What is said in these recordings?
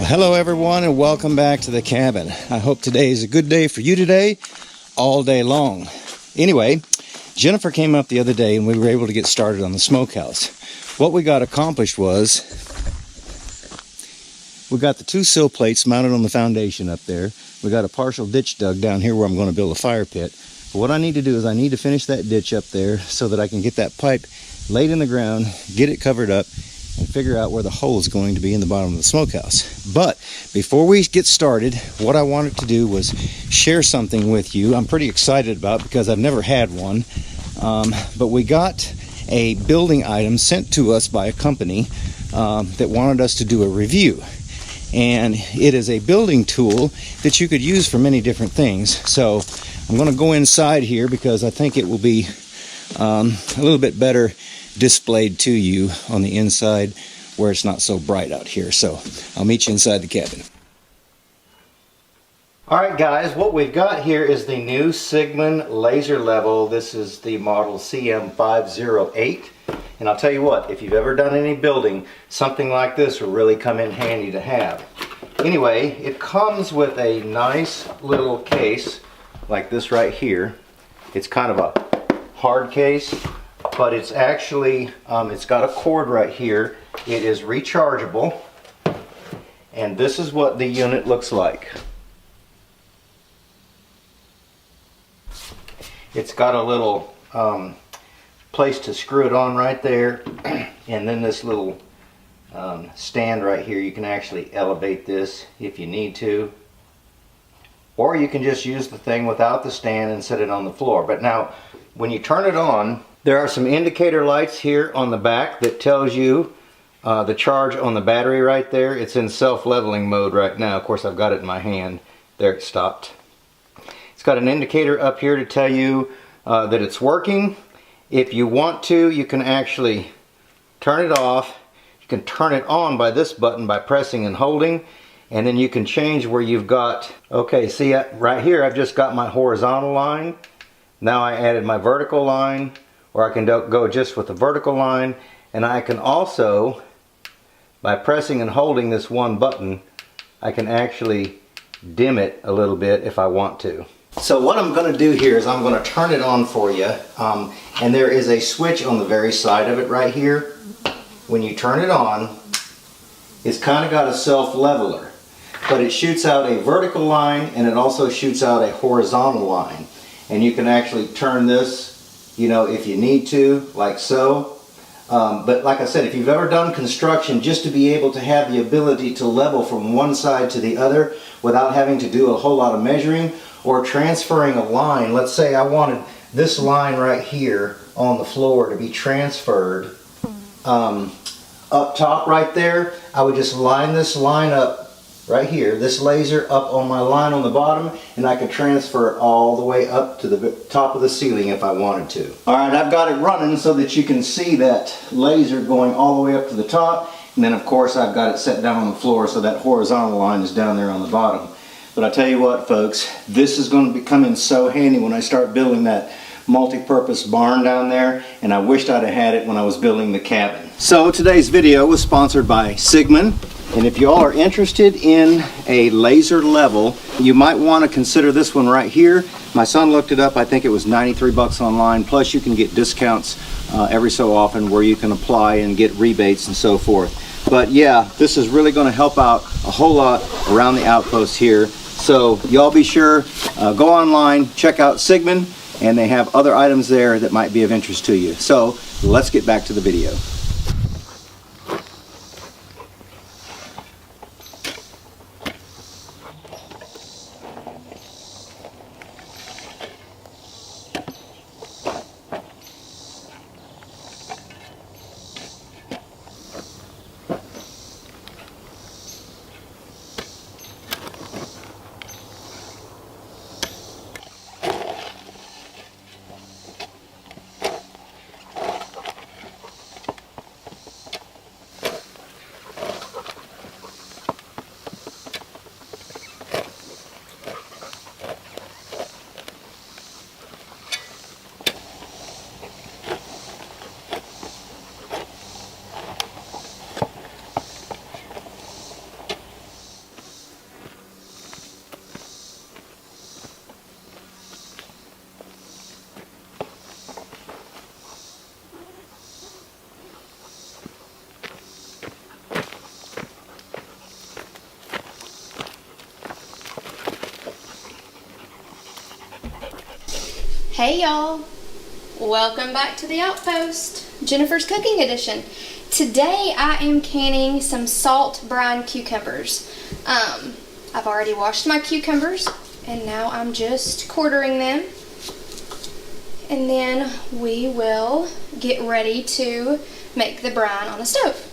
Hello everyone and welcome back to the cabin. I hope today is a good day for you today, all day long. Anyway, Jennifer came up the other day and we were able to get started on the smokehouse. What we got accomplished was, we got the two sill plates mounted on the foundation up there. We got a partial ditch dug down here where I'm going to build a fire pit. But what I need to do is I need to finish that ditch up there so that I can get that pipe laid in the ground, get it covered up, and figure out where the hole is going to be in the bottom of the smokehouse. But before we get started, what I wanted to do was share something with you I'm pretty excited about because I've never had one. But we got a building item sent to us by a company that wanted us to do a review. And it is a building tool that you could use for many different things. So I'm going to go inside here because I think it will be a little bit better displayed to you on the inside where it's not so bright out here. So I'll meet you inside the cabin. Alright guys, what we've got here is the new Sigmund laser level. This is the model CM508. And I'll tell you what, if you've ever done any building, something like this will really come in handy to have. Anyway, it comes with a nice little case like this right here. It's kind of a hard case, but it's actually, it's got a cord right here. It is rechargeable, and this is what the unit looks like. It's got a little place to screw it on right there, and then this little stand right here. You can actually elevate this if you need to, or you can just use the thing without the stand and set it on the floor. But now when you turn it on, there are some indicator lights here on the back that tells you the charge on the battery right there. It's in self-leveling mode right now. Of course, I've got it in my hand. There, it stopped. It's got an indicator up here to tell you that it's working. If you want to, you can actually turn it off. You can turn it on by this button by pressing and holding, and then you can change where you've got, okay, see right here I've just got my horizontal line. Now I added my vertical line, or I can go just with the vertical line, and I can also, by pressing and holding this one button, I can actually dim it a little bit if I want to. So what I'm going to do here is I'm going to turn it on for you, and there is a switch on the very side of it right here. When you turn it on, it's kind of got a self-leveler, but it shoots out a vertical line and it also shoots out a horizontal line, and you can actually turn this, you know, if you need to, like so. But like I said, if you've ever done construction, just to be able to have the ability to level from one side to the other without having to do a whole lot of measuring or transferring a line. Let's say I wanted this line right here on the floor to be transferred up top right there. I would just line this line up right here, this laser up on my line on the bottom, and I could transfer it all the way up to the top of the ceiling if I wanted to. Alright, I've got it running so that you can see that laser going all the way up to the top, and then of course I've got it set down on the floor so that horizontal line is down there on the bottom. But I tell you what folks, this is going to come in so handy when I start building that multi-purpose barn down there, and I wished I'd have had it when I was building the cabin. So today's video was sponsored by Sigmund. And if you all are interested in a laser level, you might want to consider this one right here. My son looked it up. I think it was 93 bucks online. Plus you can get discounts every so often where you can apply and get rebates and so forth. But yeah, this is really going to help out a whole lot around the outpost here. So y'all be sure, go online, check out Sigmund, and they have other items there that might be of interest to you. So let's get back to the video. Hey y'all, welcome back to the Outpost, Jennifer's Cooking Edition. Today I am canning some salt brine cucumbers. I've already washed my cucumbers and now I'm just quartering them. And then we will get ready to make the brine on the stove.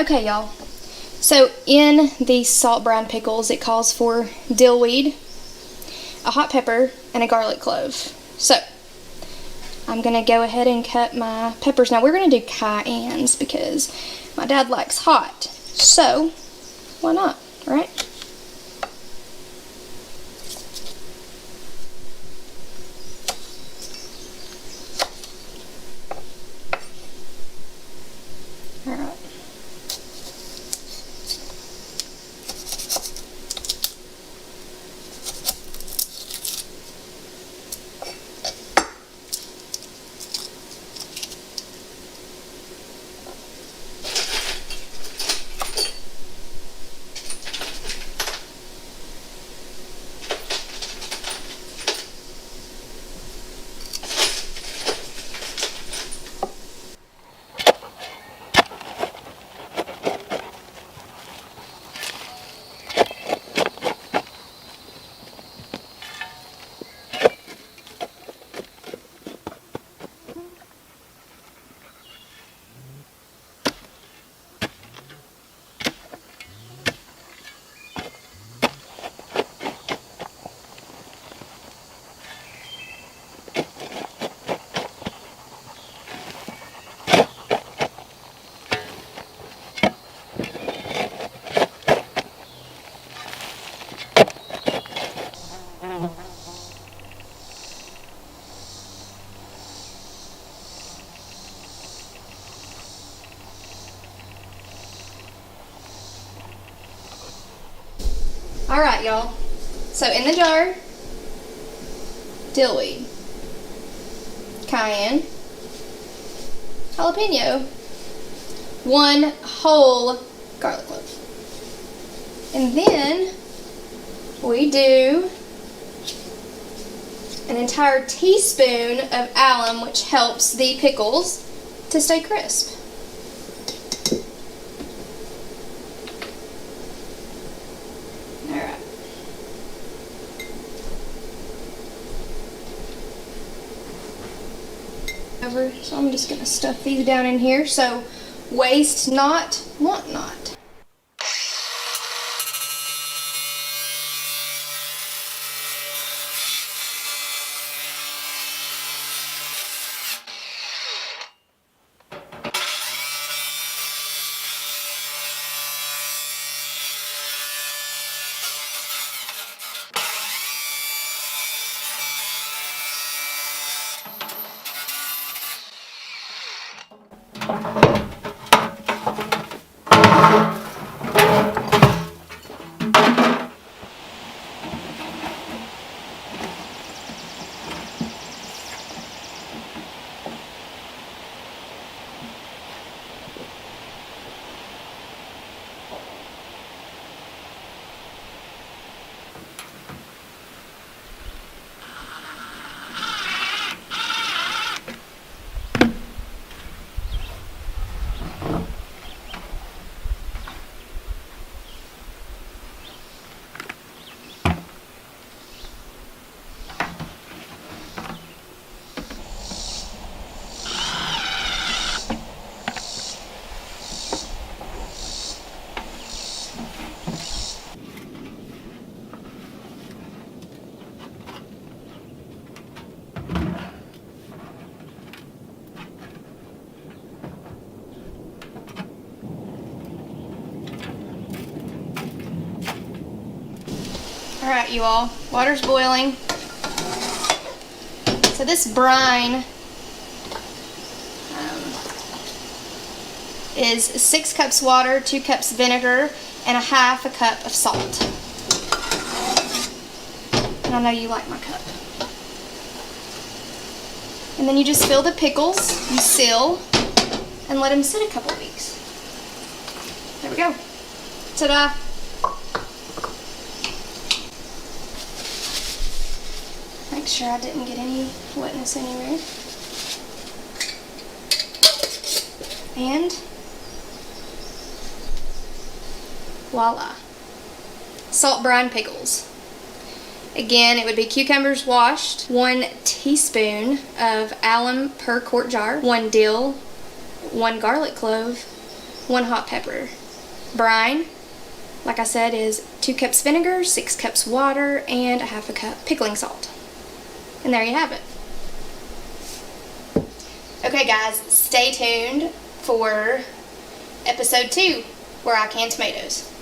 Okay, y'all. So in these salt brine pickles, it calls for dill weed, a hot pepper, and a garlic clove. So I'm gonna go ahead and cut my peppers. Now we're gonna do cayennes because my dad likes hot. So why not, right? All right. All right, y'all. So in the jar, dill weed, cayenne, jalapeno, one whole garlic clove. And then we do an entire teaspoon of alum, which helps the pickles to stay crisp. So I'm just going to stuff these down in here. So waste not, want not. Alright, you all. Water's boiling. So this brine is 6 cups water, 2 cups vinegar, and a half a cup of salt. And I know you like my cup. And then you just fill the pickles, you seal, and let them sit a couple weeks. There we go. Ta-da! Make sure I didn't get any wetness anywhere. And voila. Salt brine pickles. Again, it would be cucumbers washed, 1 teaspoon of alum per quart jar, 1 dill, 1 garlic clove, 1 hot pepper. Brine, like I said, is 2 cups vinegar, 6 cups water, and a half a cup pickling salt. And there you have it. Okay guys, stay tuned for episode 2, where I can tomatoes.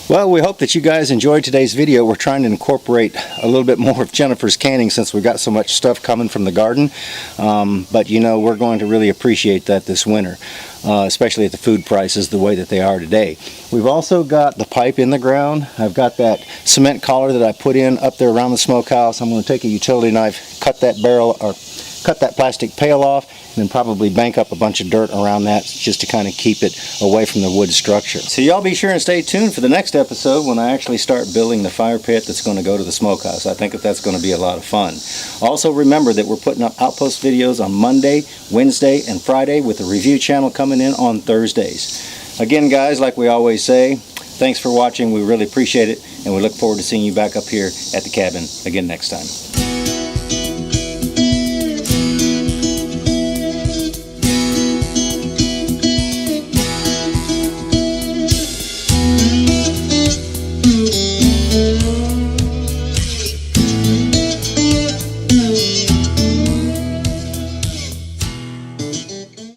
Well, we hope that you guys enjoyed today's video. We're trying to incorporate a little bit more of Jennifer's canning since we've got so much stuff coming from the garden. But you know, we're going to really appreciate that this winter, especially at the food prices the way that they are today. We've also got the pipe in the ground. I've got that cement collar that I put in up there around the smokehouse. I'm going to take a utility knife, cut that barrel or cut that plastic pail off, and then probably bank up a bunch of dirt around that just to kind of keep it away from the wood structure. So y'all be sure and stay tuned for the next episode when I actually start building the fire pit that's going to go to the smokehouse. I think that's going to be a lot of fun. Also remember that we're putting up Outpost videos on Monday, Wednesday, and Friday, with the review channel coming in on Thursdays. Again, guys, like we always say, thanks for watching. We really appreciate it, and we look forward to seeing you back up here at the cabin again next time.